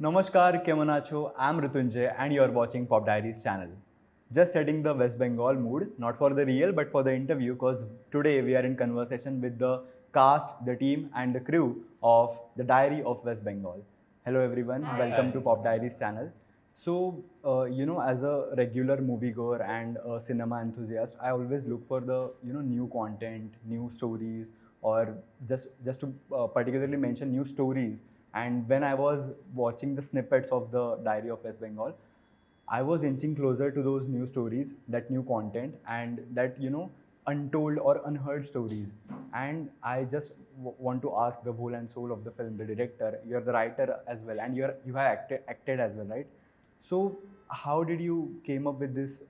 Namaskar, Kemanacho. I'm Ritunjay, and you're watching Pop Diaries channel. Just setting the West Bengal mood, not for the real, but for the interview, because today we are in conversation with the cast, the team, and the crew of the Diary of West Bengal. Hello, everyone. Hi. Welcome to Pop Diaries channel. So, as a regular moviegoer and a cinema enthusiast, I always look for the new content, new stories, or just to particularly mention new stories. And when I was watching the snippets of the Diary of West Bengal, I was inching closer to those new stories, that new content, and that untold or unheard stories. And I just want to ask the whole and soul of the film, the director. You're the writer as well, and you have acted as well, right? So how did you came up with this,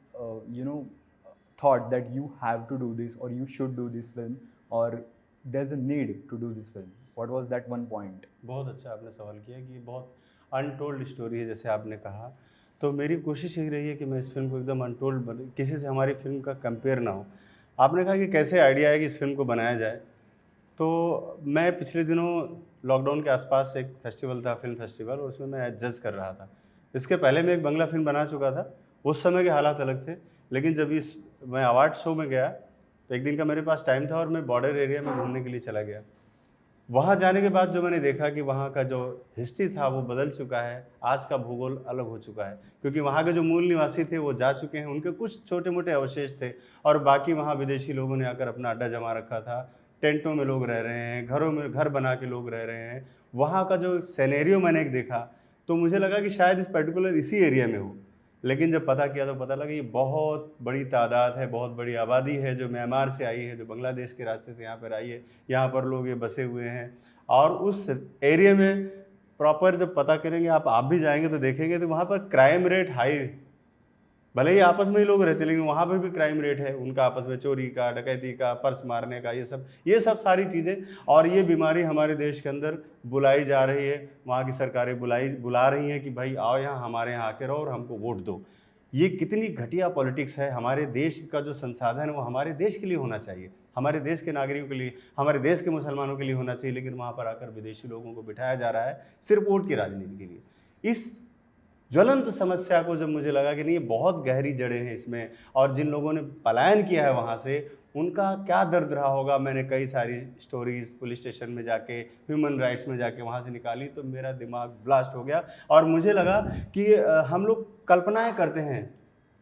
thought that you have to do this or you should do this film or there's a need to do this film? What was that one point? बहुत अच्छा आपने सवाल किया कि बहुत untold story है जैसे आपने कहा। तो मेरी कोशिश यही रही है कि मैं इस फिल्म को एकदम अनटोल्ड बने, किसी से हमारी फिल्म का कंपेयर ना हो। आपने कहा कि कैसे आइडिया है कि इस फिल्म को बनाया जाए। तो मैं पिछले दिनों लॉकडाउन के आसपास एक फेस्टिवल था, फिल्म फेस्टिवल, और उसमें मैं जज कर रहा था। इसके पहले मैं एक बंगला फिल्म बना चुका था। उस समय के हालात अलग थे, लेकिन जब मैं अवार्ड शो में गया तो एक दिन का मेरे पास टाइम था और मैं बॉर्डर एरिया में घूमने के लिए चला गया। वहाँ जाने के बाद जो मैंने देखा कि वहाँ का जो हिस्ट्री था वो बदल चुका है, आज का भूगोल अलग हो चुका है, क्योंकि वहाँ के जो मूल निवासी थे वो जा चुके हैं, उनके कुछ छोटे मोटे अवशेष थे और बाकी वहाँ विदेशी लोगों ने आकर अपना अड्डा जमा रखा था। टेंटों में लोग रह रहे हैं, घरों में घर बना के लोग रह रहे हैं। वहाँ का जो सिनेरियो मैंने एक देखा तो मुझे लगा कि शायद इस पर्टिकुलर इसी एरिया में हो, लेकिन जब पता किया तो पता लगा ये बहुत बड़ी तादाद है, बहुत बड़ी आबादी है जो म्यांमार से आई है, जो बांग्लादेश के रास्ते से यहाँ पर आई है। यहाँ पर लोग ये बसे हुए हैं और उस एरिया में प्रॉपर जब पता करेंगे आप भी जाएंगे तो देखेंगे तो वहाँ पर क्राइम रेट हाई, भले ही आपस में ही लोग रहते लेकिन वहाँ पर भी क्राइम रेट है उनका, आपस में चोरी का, डकैती का, पर्स मारने का, ये सब सारी चीज़ें। और ये बीमारी हमारे देश के अंदर बुलाई जा रही है, वहाँ की सरकारें बुला रही हैं कि भाई आओ यहाँ, हमारे यहाँ आके रहो और हमको वोट दो। ये कितनी घटिया पॉलिटिक्स है। हमारे देश का जो संसाधन है वो हमारे देश के लिए होना चाहिए, हमारे देश के नागरिकों के लिए, हमारे देश के मुसलमानों के लिए होना चाहिए, लेकिन वहाँ पर आकर विदेशी लोगों को बिठाया जा रहा है सिर्फ वोट की राजनीति के लिए। इस ज्वलंत समस्या को जब मुझे लगा कि नहीं, ये बहुत गहरी जड़ें हैं इसमें, और जिन लोगों ने पलायन किया है वहाँ से उनका क्या दर्द रहा होगा, मैंने कई सारी स्टोरीज़ पुलिस स्टेशन में जाके, ह्यूमन राइट्स में जाके वहाँ से निकाली तो मेरा दिमाग ब्लास्ट हो गया। और मुझे लगा कि हम लोग कल्पनाएं करते हैं,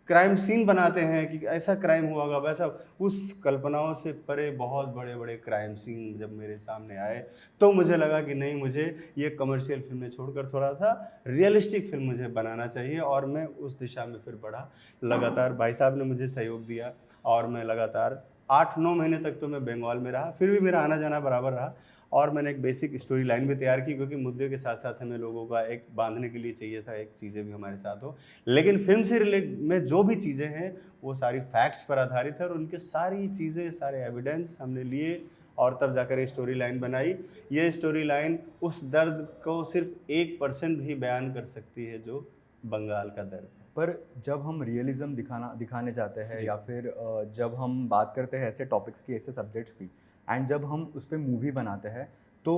क्राइम सीन बनाते हैं कि ऐसा क्राइम हुआ होगा वैसा, उस कल्पनाओं से परे बहुत बड़े बड़े क्राइम सीन जब मेरे सामने आए तो मुझे लगा कि नहीं, मुझे ये कमर्शियल फिल्में छोड़कर थोड़ा सा रियलिस्टिक फिल्म मुझे बनाना चाहिए। और मैं उस दिशा में फिर बढ़ा। लगातार भाई साहब ने मुझे सहयोग दिया और मैं लगातार 8-9 महीने तक तो मैं बंगाल में रहा, फिर भी मेरा आना जाना बराबर रहा। और मैंने एक बेसिक स्टोरी लाइन भी तैयार की, क्योंकि मुद्दे के साथ साथ हमें लोगों का एक बांधने के लिए चाहिए था, एक चीज़ें भी हमारे साथ हो। लेकिन फिल्म से रिलेट में जो भी चीज़ें हैं वो सारी फैक्ट्स पर आधारित है और उनके सारी चीज़ें, सारे एविडेंस हमने लिए और तब जाकर ये स्टोरी लाइन बनाई। ये स्टोरी लाइन उस दर्द को सिर्फ 1% भी बयान कर सकती है जो बंगाल का दर्द है। पर जब हम रियलिज्म दिखाने चाहते हैं या फिर जब हम बात करते हैं ऐसे टॉपिक्स की, ऐसे सब्जेक्ट्स की, एंड जब हम उस पर मूवी बनाते हैं तो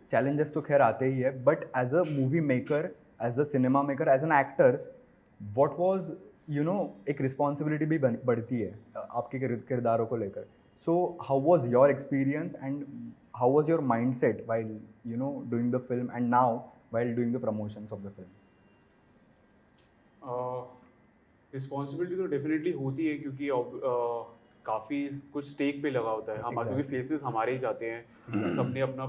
चैलेंजेस तो खैर आते ही है, but as a movie maker, as a cinema maker, as an actors, what was एक रिस्पॉन्सिबिलिटी भी बढ़ती है आपके किरदारों को लेकर। So how was your experience and how was your mind set while doing the film and now while doing the promotions of the film? Responsibility तो definitely होती है, क्योंकि काफ़ी कुछ स्टेक पे लगा होता है। हम क्योंकि फेसेस हमारे ही जाते हैं, सबने अपना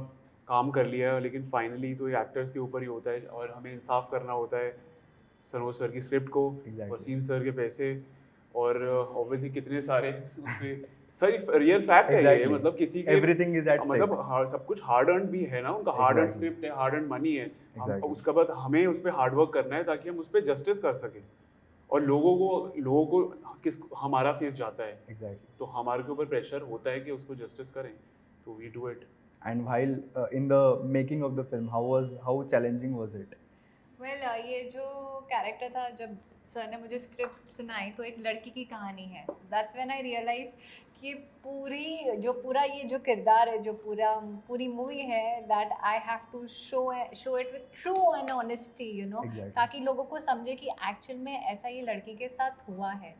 काम कर लिया है, लेकिन फाइनली तो ये एक्टर्स के ऊपर ही होता है और हमें इंसाफ करना होता है सरोज सर की स्क्रिप्ट को, वसीम सर के पैसे, और ऑब्वियसली कितने सारे उसपे सर रियल फैक्ट है ये, मतलब किसी के एवरीथिंग इज एट स्टेक, मतलब सब कुछ हार्ड अर्न भी है ना, उनका हार्ड अर्न स्क्रिप्ट है, हार्ड अर्न मनी है। उसके बाद हमें उस पर हार्ड वर्क करना है ताकि हम उस पर जस्टिस कर सकें और लोगों को हमारा फेस जाता है, तो हमारे के ऊपर प्रेशर होता है कि उसको जस्टिस करें, तो we do it. And while in the making of the film, how challenging was it? Well, ये जो कैरेक्टर था, जब सर ने मुझे स्क्रिप्ट सुनाई तो एक लड़की की कहानी है, so that's when I realized ये पूरा ये जो किरदार है, जो पूरी मूवी है, that I have to show it with true and honesty, Exactly. ताकि लोगों को समझे कि एक्चुअल में ऐसा ये लड़की के साथ हुआ है।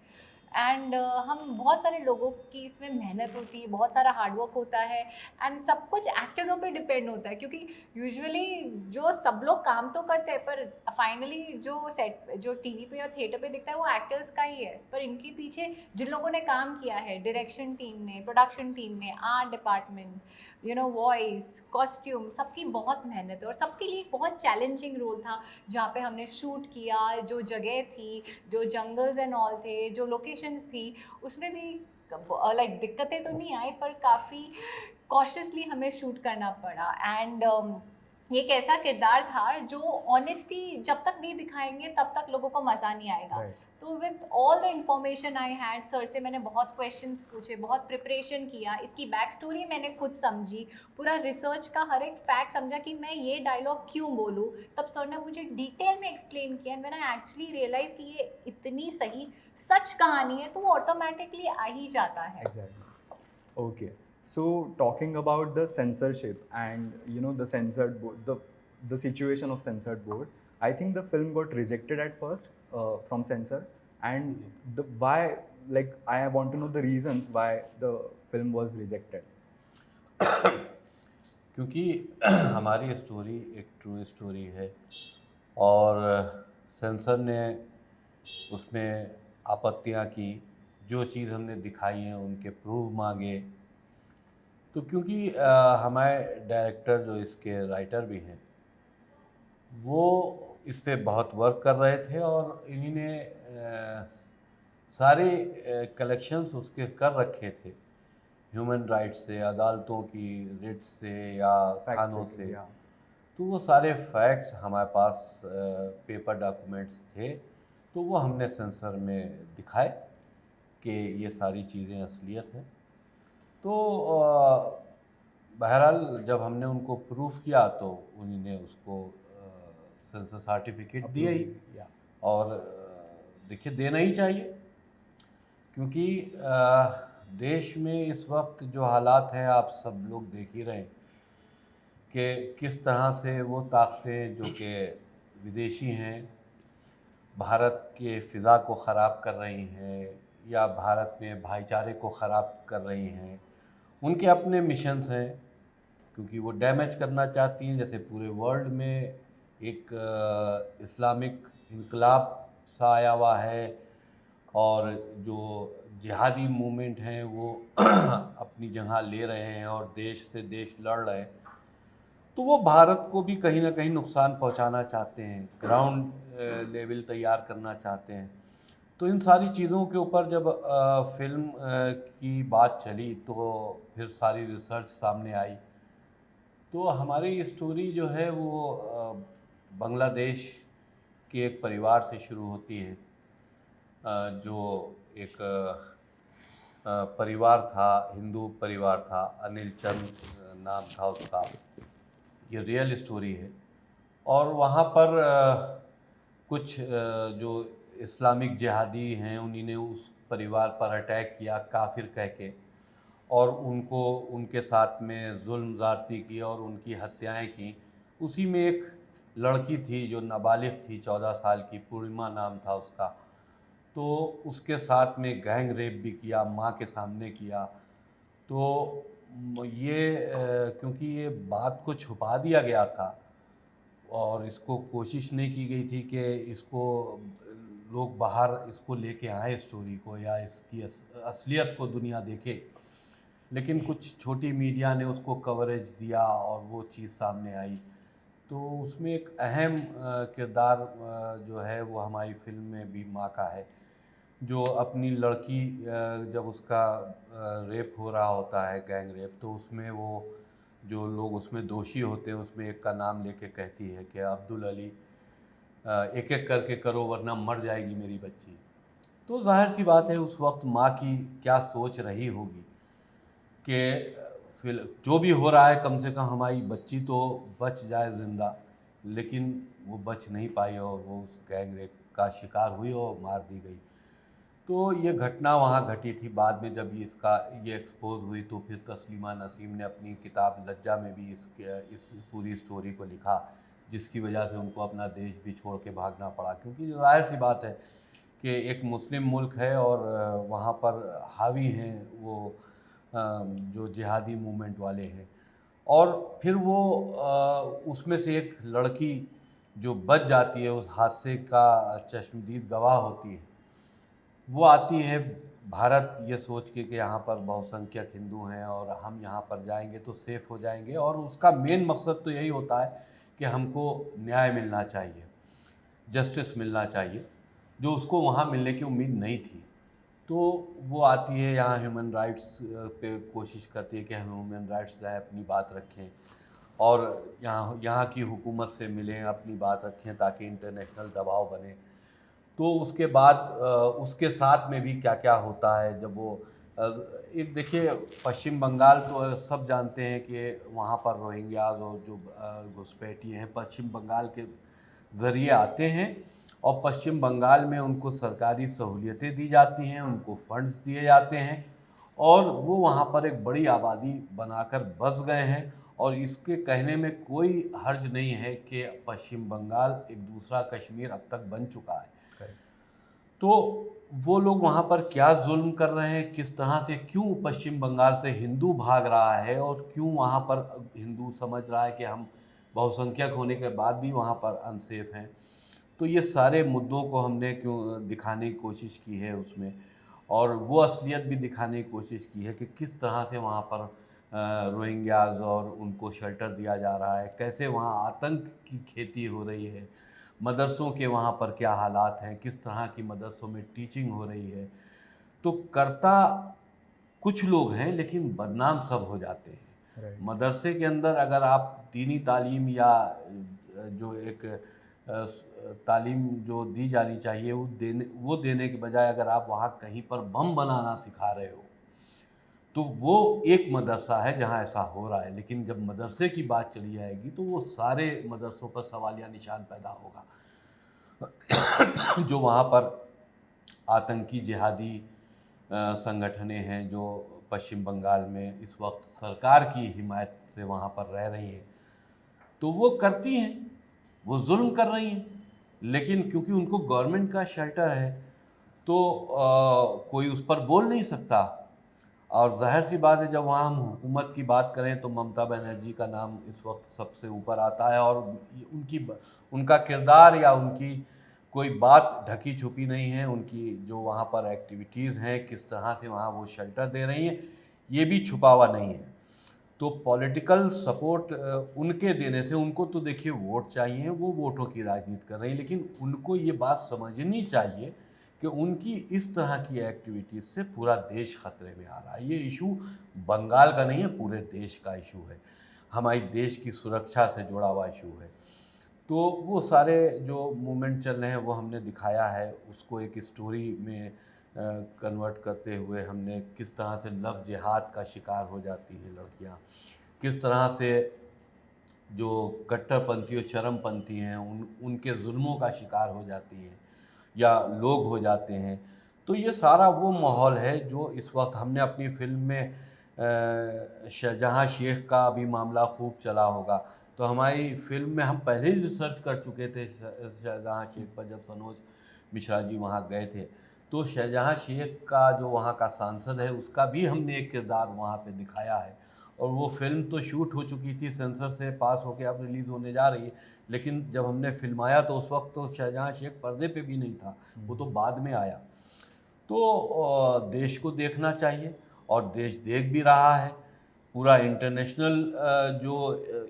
एंड हम बहुत सारे लोगों की इसमें मेहनत होती है, बहुत सारा हार्डवर्क होता है, एंड सब कुछ एक्टर्सों पे डिपेंड होता है, क्योंकि यूजुअली जो सब लोग काम तो करते हैं, पर फाइनली जो टीवी पे और थिएटर पे दिखता है वो एक्टर्स का ही है, पर इनके पीछे जिन लोगों ने काम किया है, डायरेक्शन टीम ने, प्रोडक्शन टीम ने, आर्ट डिपार्टमेंट, वॉइस, कॉस्ट्यूम, सबकी बहुत मेहनत है, और सबके लिए एक बहुत चैलेंजिंग रोल था जहाँ पे हमने शूट किया, जो जगह थी, जो जंगल्स एंड ऑल थे, जो लोकेशंस थी, उसमें भी लाइक दिक्कतें तो नहीं आई, पर काफ़ी कॉशियसली हमें शूट करना पड़ा। एंड ये एक ऐसा किरदार था जो ऑनेस्टी जब तक नहीं दिखाएंगे तब तक लोगों को मज़ा नहीं आएगा। Right. तो with all the information I had, sir से मैंने बहुत क्वेश्चंस पूछे, बहुत प्रिपरेशन किया, इसकी बैक स्टोरी मैंने खुद समझी, पूरा रिसर्च का हर एक फैक्ट समझा कि मैं ये डायलॉग क्यों बोलूँ। तब सर ने मुझे डिटेल में एक्सप्लेन किया, एंड मैंने एक्चुअली रियलाइज़ कि ये इतनी सही सच कहानी है, तो वो ऑटोमेटिकली आ ही जाता है। Exactly. Okay. So talking about the censorship and the censored board, the situation of censored board, I think the film got rejected at first from censor, and the why, like I want to know the reasons why the film was rejected. क्योंकि हमारी story एक true story है और sensor ने उसमें आपत्तियां की, जो चीज़ हमने दिखाई हैं उनके प्रूफ मांगे। तो क्योंकि हमारे डायरेक्टर जो इसके राइटर भी हैं वो इस पे बहुत वर्क कर रहे थे और इन्हीं ने सारे कलेक्शंस उसके कर रखे थे, ह्यूमन राइट्स से, अदालतों की रिट से या थानों से। Yeah. तो वो सारे फैक्ट्स हमारे पास पेपर डॉक्यूमेंट्स थे, तो वो हमने सेंसर में दिखाए कि ये सारी चीज़ें असलियत हैं। तो बहरहाल जब हमने उनको प्रूफ किया तो उन्हीं ने उसको सेंसर सर्टिफिकेट दिया ही। Yeah. और देखिए देना ही चाहिए, क्योंकि देश में इस वक्त जो हालात हैं आप सब लोग देख ही रहे हैं कि किस तरह से वो ताकतें जो कि विदेशी हैं भारत के फ़िज़ा को ख़राब कर रही हैं या भारत में भाईचारे को ख़राब कर रही हैं। उनके अपने मिशंस हैं, क्योंकि वो डैमेज करना चाहती हैं। जैसे पूरे वर्ल्ड में एक इस्लामिक इनकलाब सा आया हुआ है और जो जिहादी मूवमेंट हैं वो अपनी जगह ले रहे हैं और देश से देश लड़ रहे हैं। तो वो भारत को भी कहीं ना कहीं नुकसान पहुंचाना चाहते हैं, ग्राउंड लेवल तैयार करना चाहते हैं। तो इन सारी चीज़ों के ऊपर जब फिल्म की बात चली तो फिर सारी रिसर्च सामने आई। तो हमारी स्टोरी जो है वो बांग्लादेश के एक परिवार से शुरू होती है, जो एक परिवार था, हिंदू परिवार था, अनिल चंद नाम था उसका। ये रियल स्टोरी है। और वहाँ पर कुछ जो इस्लामिक जिहादी हैं उन्हीं ने उस परिवार पर अटैक किया काफिर कह के, और उनको उनके साथ में जुल्म ज़्यादती की और उनकी हत्याएं की। उसी में एक लड़की थी जो नाबालिग थी, 14 साल की, पूर्णिमा नाम था उसका। तो उसके साथ में गैंग रेप भी किया, माँ के सामने किया। तो ये क्योंकि ये बात को छुपा दिया गया था और इसको कोशिश नहीं की गई थी कि इसको लोग बाहर इसको लेके आए स्टोरी को या इसकी असलियत को दुनिया देखे, लेकिन कुछ छोटी मीडिया ने उसको कवरेज दिया और वो चीज़ सामने आई। तो उसमें एक अहम किरदार जो है वो हमारी फिल्म में भी माँ का है, जो अपनी लड़की जब उसका रेप हो रहा होता है, गैंग रेप, तो उसमें वो जो लोग उसमें दोषी होते हैं उसमें एक का नाम लेके कहती है कि अब्दुल अली एक एक करके करो वरना मर जाएगी मेरी बच्ची। तो जाहिर सी बात है उस वक्त माँ की क्या सोच रही होगी कि फिर जो भी हो रहा है कम से कम हमारी बच्ची तो बच जाए ज़िंदा, लेकिन वो बच नहीं पाई और वो उस गैंग रेप का शिकार हुई और मार दी गई। तो ये घटना वहाँ घटी थी। बाद में जब ये एक्सपोज हुई तो फिर तस्लीमा नसीम ने अपनी किताब लज्जा में भी इस पूरी स्टोरी को लिखा, जिसकी वजह से उनको अपना देश भी छोड़ के भागना पड़ा। क्योंकि ज़ाहिर सी बात है कि एक मुस्लिम मुल्क है और वहाँ पर हावी हैं वो जो जिहादी मूवमेंट वाले हैं। और फिर वो उसमें से एक लड़की जो बच जाती है, उस हादसे का चश्मदीद गवाह होती है, वो आती है भारत ये सोच के कि यहाँ पर बहुसंख्यक हिंदू हैं और हम यहाँ पर जाएंगे तो सेफ़ हो जाएंगे। और उसका मेन मकसद तो यही होता है कि हमको न्याय मिलना चाहिए, जस्टिस मिलना चाहिए, जो उसको वहाँ मिलने की उम्मीद नहीं थी। तो वो आती है यहाँ, ह्यूमन राइट्स पे कोशिश करती है कि हम ह्यूमन राइट्स जाए, अपनी बात रखें और यहाँ की हुकूमत से मिलें, अपनी बात रखें ताकि इंटरनेशनल दबाव बने। तो उसके बाद उसके साथ में भी क्या क्या होता है जब वो एक देखिए, पश्चिम बंगाल तो सब जानते हैं कि वहाँ पर रोहिंग्याज और जो घुसपैठी हैं पश्चिम बंगाल के ज़रिए आते हैं और पश्चिम बंगाल में उनको सरकारी सहूलियतें दी जाती हैं, उनको फंड्स दिए जाते हैं और वो वहाँ पर एक बड़ी आबादी बनाकर बस गए हैं। और इसके कहने में कोई हर्ज नहीं है कि पश्चिम बंगाल एक दूसरा कश्मीर अब तक बन चुका है। तो वो लोग वहाँ पर क्या जुल्म कर रहे हैं, किस तरह से, क्यों पश्चिम बंगाल से हिंदू भाग रहा है और क्यों वहाँ पर हिंदू समझ रहा है कि हम बहुसंख्यक होने के बाद भी वहाँ पर अनसेफ हैं। तो ये सारे मुद्दों को हमने क्यों दिखाने की कोशिश की है उसमें, और वो असलियत भी दिखाने की कोशिश की है कि किस तरह से वहाँ पर रोहिंग्याज और उनको शेल्टर दिया जा रहा है, कैसे वहाँ आतंक की खेती हो रही है, मदरसों के वहाँ पर क्या हालात हैं, किस तरह की मदरसों में टीचिंग हो रही है। तो करता कुछ लोग हैं लेकिन बदनाम सब हो जाते हैं। मदरसे के अंदर अगर आप दीनी तालीम या जो एक तालीम जो दी जानी चाहिए वो देने के बजाय अगर आप वहाँ कहीं पर बम बनाना सिखा रहे हो, तो वो एक मदरसा है जहाँ ऐसा हो रहा है। लेकिन जब मदरसे की बात चली जाएगी तो वो सारे मदरसों पर सवालिया निशान पैदा होगा। जो वहाँ पर आतंकी जिहादी संगठनें हैं जो पश्चिम बंगाल में इस वक्त सरकार की हिमायत से वहाँ पर रह रही हैं, तो वो करती हैं, वो जुल्म कर रही हैं, लेकिन क्योंकि उनको गवर्नमेंट का शेल्टर है तो कोई उस पर बोल नहीं सकता। और जाहिर सी बात है, जब वहाँ हम हुकूमत की बात करें तो ममता बनर्जी का नाम इस वक्त सबसे ऊपर आता है और उनका किरदार या उनकी कोई बात ढकी छुपी नहीं है। उनकी जो वहाँ पर एक्टिविटीज़ हैं, किस तरह से वहाँ वो शेल्टर दे रही हैं, ये भी छुपा हुआ नहीं है। तो पॉलिटिकल सपोर्ट उनके देने से, उनको तो देखिए वोट चाहिए, वो वोटों की राजनीति कर रही हैं, लेकिन उनको ये बात समझनी चाहिए कि उनकी इस तरह की एक्टिविटीज़ से पूरा देश खतरे में आ रहा है। ये इशू बंगाल का नहीं है, पूरे देश का इशू है, हमारी देश की सुरक्षा से जुड़ा हुआ इशू है। तो वो सारे जो मूवमेंट चल रहे हैं वो हमने दिखाया है, उसको एक स्टोरी में कन्वर्ट करते हुए हमने किस तरह से लव जिहाद का शिकार हो जाती है लड़कियां, किस तरह से जो कट्टरपंथी और चरमपंथी हैं उनके जुल्मों का शिकार हो जाती हैं या लोग हो जाते हैं। तो ये सारा वो माहौल है जो इस वक्त हमने अपनी फिल्म में शाहजहाँ शेख का अभी मामला खूब चला होगा, तो हमारी फिल्म में हम पहले ही रिसर्च कर चुके थे शाहजहाँ शेख पर। जब सनोज मिश्रा जी वहाँ गए थे तो शाहजहाँ शेख का जो वहाँ का सांसद है उसका भी हमने एक किरदार वहाँ पे दिखाया है। और वो फिल्म तो शूट हो चुकी थी, सेंसर से पास होके अब रिलीज़ होने जा रही है, लेकिन जब हमने फिल्माया तो उस वक्त तो शाहजहाँ शेख पर्दे पे भी नहीं था, वो तो बाद में आया। तो देश को देखना चाहिए और देश देख भी रहा है। पूरा इंटरनेशनल जो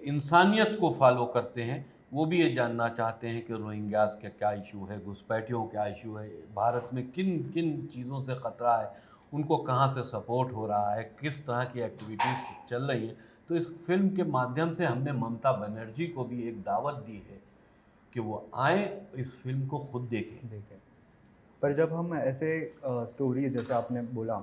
इंसानियत को फॉलो करते हैं वो भी ये जानना चाहते हैं कि रोहिंग्यास का क्या इशू है, घुसपैठियों क्या इशू है, भारत में किन किन चीज़ों से ख़तरा है, उनको कहाँ से सपोर्ट हो रहा है, किस तरह की एक्टिविटीज़ चल रही है। तो इस फिल्म के माध्यम से हमने ममता बनर्जी को भी एक दावत दी है कि वो आए, इस फिल्म को खुद देखें। पर जब हम ऐसे स्टोरी, जैसे आपने बोला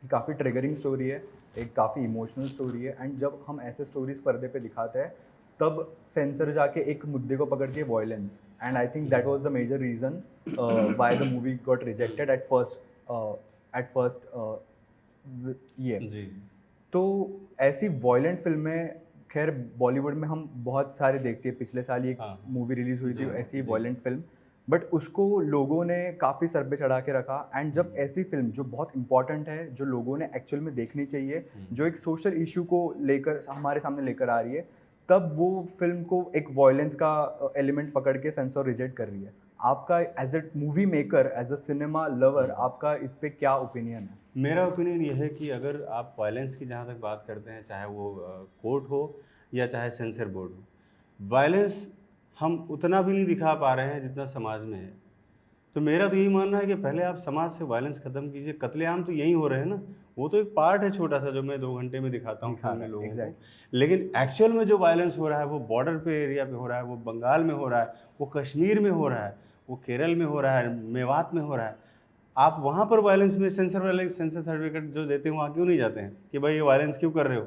कि काफ़ी ट्रिगरिंग स्टोरी है, एक काफ़ी इमोशनल स्टोरी है, एंड जब हम ऐसे स्टोरीज पर्दे पे दिखाते हैं तब सेंसर जाके एक मुद्दे को पकड़ के violence, and I think that was the major reason why the movie got rejected at first at first ये जी तो ऐसी वॉयलेंट फिल्में खैर बॉलीवुड में हम बहुत सारे देखते हैं। पिछले साल ही एक हाँ। मूवी रिलीज हुई थी जी, ऐसी जी। वॉयलेंट फिल्म, बट उसको लोगों ने काफ़ी सर पे चढ़ा के रखा। एंड जब ऐसी फिल्म जो बहुत इंपॉर्टेंट है, जो लोगों ने एक्चुअल में देखनी चाहिए, जो एक सोशल इशू को लेकर हमारे सामने लेकर आ रही है, तब वो फिल्म को एक वॉयलेंस का एलिमेंट पकड़ के सेंसर रिजेक्ट कर रही है। आपका as a movie maker, as a cinema lover, आपका इस पे क्या ओपिनियन है? मेरा ओपिनियन ये है कि अगर आप वायलेंस की जहाँ तक बात करते हैं, चाहे वो कोर्ट हो या चाहे सेंसर बोर्ड हो, वायलेंस हम उतना भी नहीं दिखा पा रहे हैं जितना समाज में है। तो मेरा तो यही मानना है कि पहले आप समाज से वायलेंस ख़त्म कीजिए। कत्लेआम तो यहीं हो रहे हैं ना, वो तो एक पार्ट है छोटा सा जो मैं 2 घंटे में दिखाता हूँ दिखा फिल्म में रहा है, लोगों को। exactly. लेकिन एक्चुअल में जो वायलेंस हो रहा है वो बॉर्डर पे एरिया पे हो रहा है, वो बंगाल में हो रहा है, वो कश्मीर में हो रहा है, वो केरल में हो रहा है, मेवात में हो रहा है। आप वहाँ पर वायलेंस में सेंसर सर्टिफिकेट जो देते हैं वहाँ क्यों नहीं जाते हैं कि भाई ये वायलेंस क्यों कर रहे हो?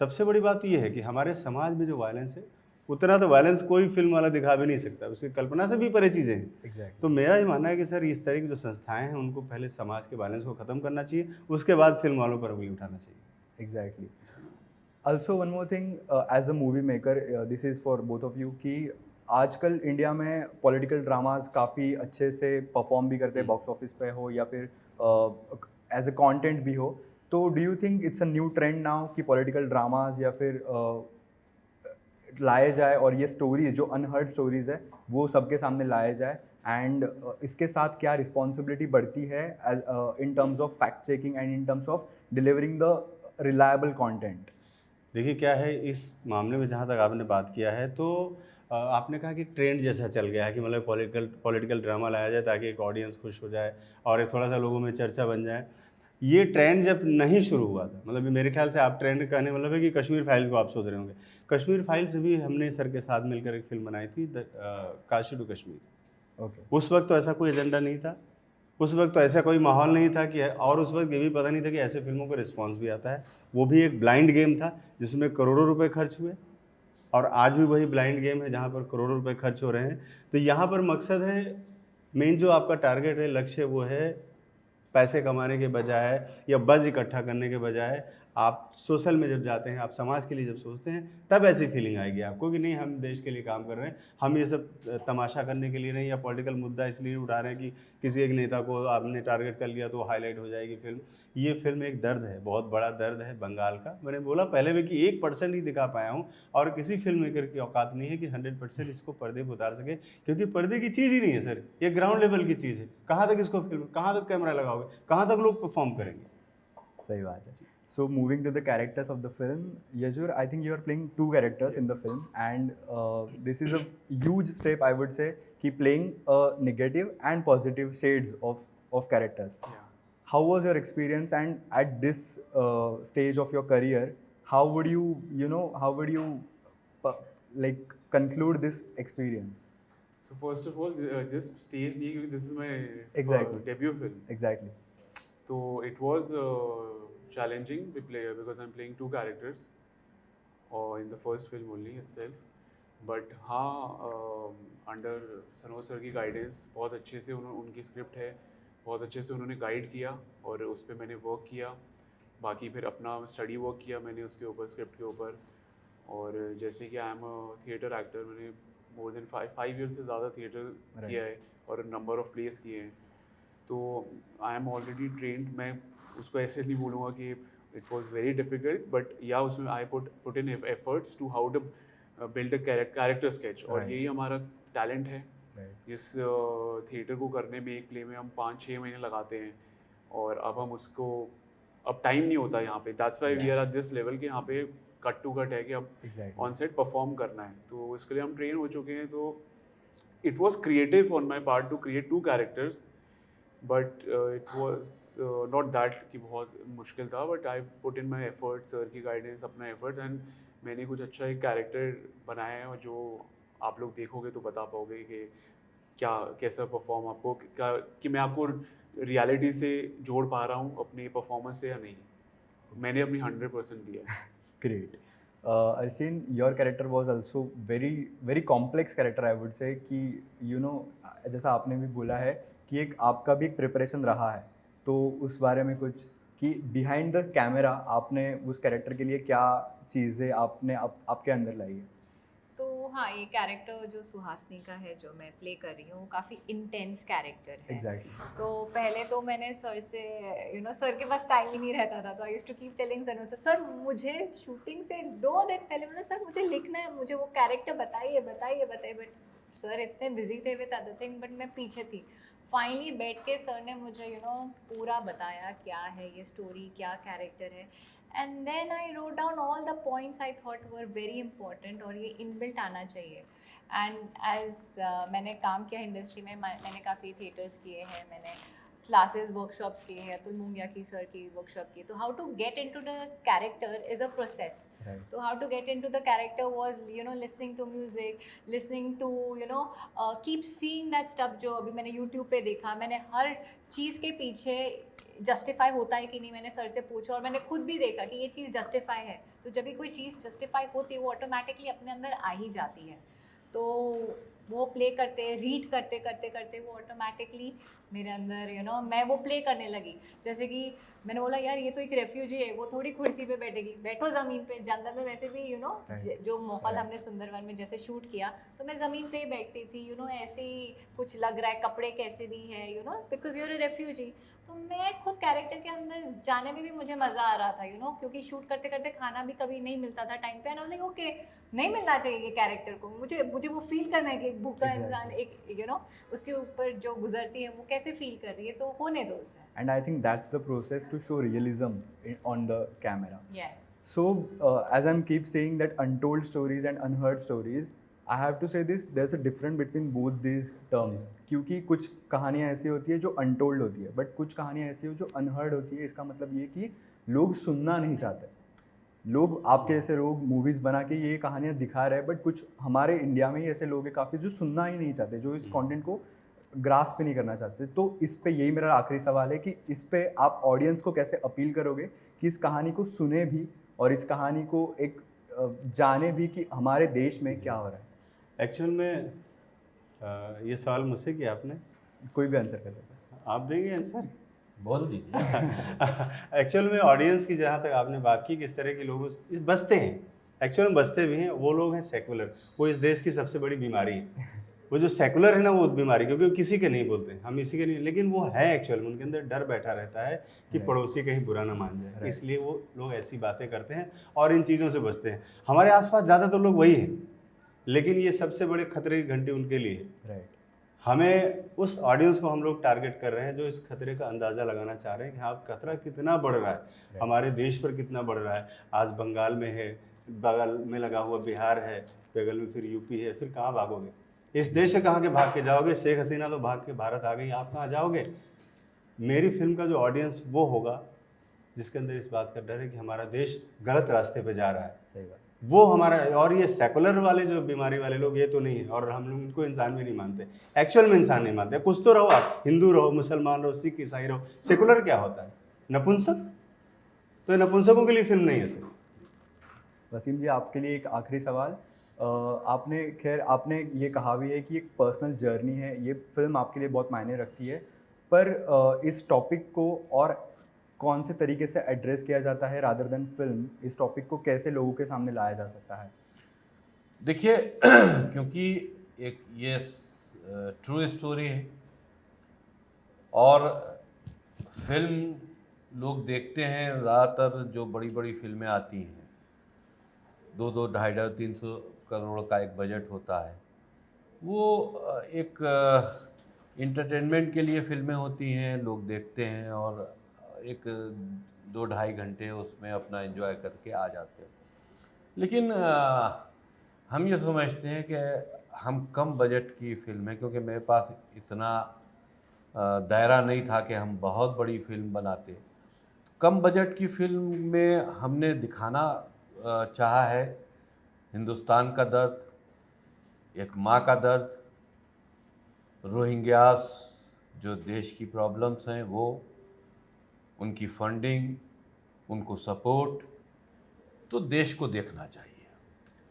सबसे बड़ी बात तो ये है कि हमारे समाज में जो वायलेंस है, उतना तो वायलेंस कोई फिल्म वाला दिखा भी नहीं सकता, उसकी कल्पना से भी परे चीज़ें हैं। एग्जैक्टली। तो मेरा ये मानना है कि सर इस तरह की जो संस्थाएं हैं उनको पहले समाज के वायलेंस को ख़त्म करना चाहिए, उसके बाद फिल्म वालों पर उंगली उठाना चाहिए। Exactly. Also one more thing, as a movie maker, this is for both of you कि आजकल इंडिया में पॉलिटिकल ड्रामास काफ़ी अच्छे से परफॉर्म भी करते हैं, बॉक्स ऑफिस पे हो या फिर एज अ कंटेंट भी हो। तो do you think it's a new trend now कि पॉलिटिकल ड्रामास या फिर लाए जाए और ये स्टोरीज जो अनहर्ड स्टोरीज है वो सबके सामने लाए जाए? एंड इसके साथ क्या रिस्पॉन्सिबिलिटी बढ़ती है in terms of fact checking and in terms of delivering the reliable content? देखिए क्या है इस मामले में, जहाँ तक आपने बात किया है तो आपने कहा कि ट्रेंड जैसा चल गया है कि मतलब पॉलिटिकल ड्रामा लाया जाए ताकि एक ऑडियंस खुश हो जाए और एक थोड़ा सा लोगों में चर्चा बन जाए। ये ट्रेंड जब नहीं शुरू हुआ था, मतलब ये मेरे ख्याल से आप ट्रेंड कहने मतलब है कि कश्मीर फाइल्स को आप सोच रहे होंगे। कश्मीर फाइल्स भी हमने सर के साथ मिलकर एक फिल्म बनाई थी, काशी टू कश्मीर। ओके। उस वक्त तो ऐसा कोई एजेंडा नहीं था, उस वक्त तो ऐसा कोई माहौल नहीं था कि, और उस वक्त ये भी पता नहीं था कि ऐसे फिल्मों को रिस्पांस भी आता है। वो भी एक ब्लाइंड गेम था जिसमें करोड़ों रुपए खर्च हुए, और आज भी वही ब्लाइंड गेम है जहाँ पर करोड़ों रुपए खर्च हो रहे हैं। तो यहाँ पर मकसद है, मेन जो आपका टारगेट है, लक्ष्य, वो है पैसे कमाने के बजाय या बज़ इकट्ठा करने के बजाय आप सोशल में जब जाते हैं, आप समाज के लिए जब सोचते हैं, तब ऐसी फीलिंग आएगी आपको कि नहीं हम देश के लिए काम कर रहे हैं, हम ये सब तमाशा करने के लिए नहीं, या पॉलिटिकल मुद्दा इसलिए उठा रहे हैं कि किसी एक नेता को आपने टारगेट कर लिया तो हाईलाइट हो जाएगी फिल्म। ये फिल्म एक दर्द है, बहुत बड़ा दर्द है बंगाल का। मैंने बोला पहले भी कि 1% ही दिखा पाया हूँ, और किसी फिल्म मेकर की औकात नहीं है कि 100% इसको पर्दे पर उतार सके, क्योंकि पर्दे की चीज़ ही नहीं है सर, ये ग्राउंड लेवल की चीज़ है। कहाँ तक इसको फिल्म, कहाँ तक कैमरा लगाओगे, कहाँ तक लोग परफॉर्म करेंगे? सही बात है। So moving to the characters of the film, Yajur, I think you are playing 2 characters in the film, and this is a huge step, I would say, कि playing negative and positive shades of characters. Yeah. How was your experience, and at this stage of your career, how would you like conclude this experience? So first of all, this stage नहीं, क्योंकि this is my Exactly. debut film. Exactly. So it was challenging to play because I'm playing 2 characters, or in the first film only itself. But हाँ, under Sanoj sir की guidance बहुत अच्छे से उनकी script है, बहुत अच्छे से उन्होंने गाइड किया और उस पर मैंने वर्क किया। बाकी फिर अपना स्टडी वर्क किया मैंने उसके ऊपर, स्क्रिप्ट के ऊपर। और जैसे कि I am a theatre actor, मैंने मोर देन 5 ईयर से ज़्यादा थिएटर किया है और नंबर ऑफ प्लेस किए हैं, तो आई एम ऑलरेडी ट्रेंड। मैं उसको ऐसे नहीं बोलूँगा कि it was very difficult, but yeah उसमें I put in efforts to how to build a character sketch. और Right. यही हमारा टैलेंट है। Right. इस थिएटर को करने में एक प्ले में हम 5-6 महीने लगाते हैं, और अब हम उसको, अब टाइम नहीं होता यहाँ पे। That's why we are at this level कि यहाँ पे कट टू कट है कि अब Exactly. ऑन सेट परफॉर्म करना है, तो इसके लिए हम ट्रेन हो चुके हैं। तो it was creative on my part two create 2 characters, but it was not that कि बहुत मुश्किल था, but I put in my effort, sir की गाइडेंस, अपना एफर्ट, एंड मैंने कुछ अच्छा एक कैरेक्टर बनाया है, और जो आप लोग देखोगे तो बता पाओगे कि क्या कैसा परफॉर्म आपको, क्या कि मैं आपको रियलिटी से जोड़ पा रहा हूँ अपनी परफॉर्मेंस से या नहीं। मैंने अपनी 100% दिया है। Great. Arshin, your character was also very complex character, I would say, कि जैसा आपने भी बोला है कि एक आपका भी एक प्रिपरेशन रहा है। तो उस बारे में कुछ कि बिहाइंड द कैमरा आपने उस कैरेक्टर के लिए क्या चीज़ें आपने आपके अंदर लाई है? तो हाँ, ये कैरेक्टर जो सुहासिनी का है जो मैं प्ले कर रही हूँ, वो काफ़ी इंटेंस कैरेक्टर है। एग्जैक्टली। तो पहले तो मैंने सर से सर के पास टाइम ही नहीं रहता था, तो I used to keep telling sir मुझे शूटिंग से 2 दिन पहले मैंने सर मुझे लिखना है, मुझे वो कैरेक्टर बताइए बताइए बताइए, बट सर इतने बिजी थे विद अदर थिंग, बट मैं पीछे थी। फाइनली बैठ के सर ने मुझे पूरा बताया क्या है ये स्टोरी, क्या कैरेक्टर है, and then I wrote down all the points I thought were very important और ये इनबिल्ट आना चाहिए। एंड एज मैंने काम किया इंडस्ट्री में, मैंने काफ़ी थिएटर्स किए हैं, मैंने क्लासेस वर्कशॉप्स किए हैं, अतुल मुंगिया की सर की वर्कशॉप की। तो how to get into the character is a process. तो how to get into the character was listening to music, listening to keep seeing that stuff जो अभी मैंने यूट्यूब पे देखा। मैंने हर चीज़ के पीछे जस्टिफाई होता है कि नहीं मैंने सर से पूछा, और मैंने खुद भी देखा कि ये चीज़ जस्टिफाई है। तो जब भी कोई चीज़ जस्टिफाई होती है वो ऑटोमेटिकली अपने अंदर आ ही जाती है। तो वो प्ले करते रीड करते करते करते वो ऑटोमेटिकली मेरे अंदर मैं वो प्ले करने लगी। जैसे कि मैंने बोला यार ये तो एक रेफ्यूजी है, वो थोड़ी कुर्सी पे बैठेगी, बैठो ज़मीन पे। जंगल में वैसे भी जो माहौल हमने सुंदरवन में जैसे शूट किया, तो मैं ज़मीन पे ही बैठती थी। ऐसे ही कुछ लग रहा है, कपड़े कैसे भी है बिकॉज यूर ए रेफ्यूजी। तो मैं खुद कैरेक्टर के अंदर जाने में भी मुझे मज़ा आ रहा था क्योंकि शूट करते करते खाना भी कभी नहीं मिलता था टाइम पे। एंड ओके, नहीं मिलना चाहिए ये कैरेक्टर को, मुझे वो फील करना है कि एक भूखा इंसान एक उसके ऊपर जो गुजरती है वो कैसे फील कर रही है, तो होने दो उसे। And I think that's the process to show realism on the camera. Yes. So, as I'm keep saying that untold stories and unheard stories, I have to say this, there's a difference between both these terms. क्योंकि कुछ कहानियाँ ऐसी होती है जो untold होती है, but कुछ कहानियाँ ऐसी हो जो unheard होती है। इसका मतलब ये कि लोग सुनना नहीं चाहते। लोग आपके ऐसे लोग मूवीज़ बना के ये कहानियाँ दिखा रहे हैं, बट कुछ हमारे इंडिया में ही ऐसे लोग हैं काफ़ी जो सुनना ही नहीं चाहते, जो इस कंटेंट को ग्रास्प पे नहीं करना चाहते। तो इस पे यही मेरा आखिरी सवाल है कि इस पे आप ऑडियंस को कैसे अपील करोगे कि इस कहानी को सुने भी और इस कहानी को एक जाने भी कि हमारे देश में क्या हो रहा है। एक्चुअल में ये सवाल मुझसे किया आपने, कोई भी आंसर कर सकता है। आप देंगे आंसर? बोल दीजिए। एक्चुअल में ऑडियंस की जहाँ तक आपने बात की, किस तरह के लोग बसते हैं, एक्चुअल में बसते भी हैं, वो लोग हैं सेकुलर। वो इस देश की सबसे बड़ी बीमारी है। वो जो सेकुलर है ना, वो बीमारी, क्योंकि वो किसी के नहीं बोलते, हम इसी के नहीं, लेकिन वो है एक्चुअल में उनके अंदर डर बैठा रहता है कि पड़ोसी कहीं बुरा ना मान जाए, इसलिए वो लोग ऐसी बातें करते हैं और इन चीज़ों से बचते हैं। हमारे आसपास ज़्यादातर लोग वही हैं, लेकिन ये सबसे बड़े खतरे की घंटी उनके लिए है। हमें उस ऑडियंस को हम लोग टारगेट कर रहे हैं जो इस खतरे का अंदाज़ा लगाना चाह रहे हैं कि हाँ खतरा कितना बढ़ रहा है, हमारे देश पर कितना बढ़ रहा है। आज बंगाल में है, बगल में लगा हुआ बिहार है, बगल में फिर यूपी है, फिर कहाँ भागोगे? इस देश से कहाँ के भाग के जाओगे? शेख हसीना तो भाग के भारत आ गई, आप कहाँ जाओगे? मेरी फिल्म का जो ऑडियंस वो होगा जिसके अंदर इस बात का डर है कि हमारा देश गलत रास्ते पे जा रहा है। सही बात। वो हमारा, और ये सेकुलर वाले जो बीमारी वाले लोग, ये तो नहीं है, और हम लोग इनको इंसान भी नहीं मानते, एक्चुअल में इंसान नहीं मानते। कुछ तो रहो आप, हिंदू रहो, मुसलमान रहो, सिख ईसाई रहो, सेकुलर क्या होता है? नपुंसक? तो नपुंसकों के लिए फिल्म नहीं है सर। वसीम जी, आपके लिए एक आखिरी सवाल। आपने ये कहा भी है कि एक पर्सनल जर्नी है, ये फिल्म आपके लिए बहुत मायने रखती है, पर इस टॉपिक को और कौन से तरीके से एड्रेस किया जाता है रादर देन फिल्म? इस टॉपिक को कैसे लोगों के सामने लाया जा सकता है? देखिए, क्योंकि एक ये ट्रू स्टोरी है और फिल्म लोग देखते हैं, ज़्यादातर जो बड़ी बड़ी फिल्में आती हैं 2-2, 250, 300 करोड़ का एक बजट होता है, वो एक इंटरटेनमेंट के लिए फिल्में होती हैं, लोग देखते हैं और एक 2-2.5 घंटे उसमें अपना एंजॉय करके आ जाते हैं। लेकिन हम ये समझते हैं कि हम कम बजट की फिल्म है, क्योंकि मेरे पास इतना दायरा नहीं था कि हम बहुत बड़ी फिल्म बनाते। कम बजट की फिल्म में हमने दिखाना चाहा है हिंदुस्तान का दर्द, एक माँ का दर्द, रोहिंग्यास जो देश की प्रॉब्लम्स हैं वो, उनकी फंडिंग, उनको सपोर्ट, तो देश को देखना चाहिए।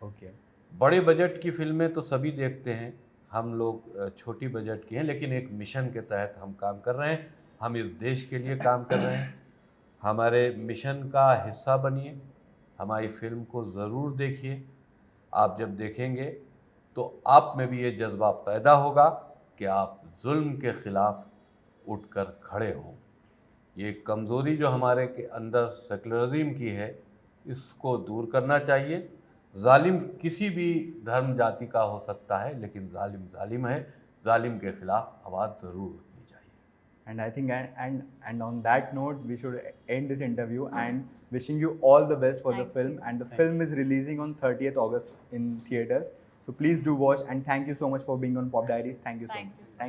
ओके। बड़े बजट की फिल्में तो सभी देखते हैं, हम लोग छोटी बजट की हैं, लेकिन एक मिशन के तहत हम काम कर रहे हैं हम इस देश के लिए काम कर रहे हैं, हमारे मिशन का हिस्सा बनिए, हमारी फिल्म को ज़रूर देखिए। आप जब देखेंगे तो आप में भी ये जज्बा पैदा होगा कि आप जुल्म के ख़िलाफ़ उठकर खड़े हों। ये कमज़ोरी जो हमारे के अंदर सेकुलरिज्म की है, इसको दूर करना चाहिए। जालिम किसी भी धर्म जाति का हो सकता है, लेकिन जालिम जालिम है। जालिम के ख़िलाफ़ आवाज़ ज़रूर उठनी चाहिए। And I think and on that note we should end this interview and wishing you all the best for the Thank film. you. And the film is releasing on 30th August in theaters. So please do watch, and thank you so much for being on Pop Diaries. Thank you so Thank much. you. Thank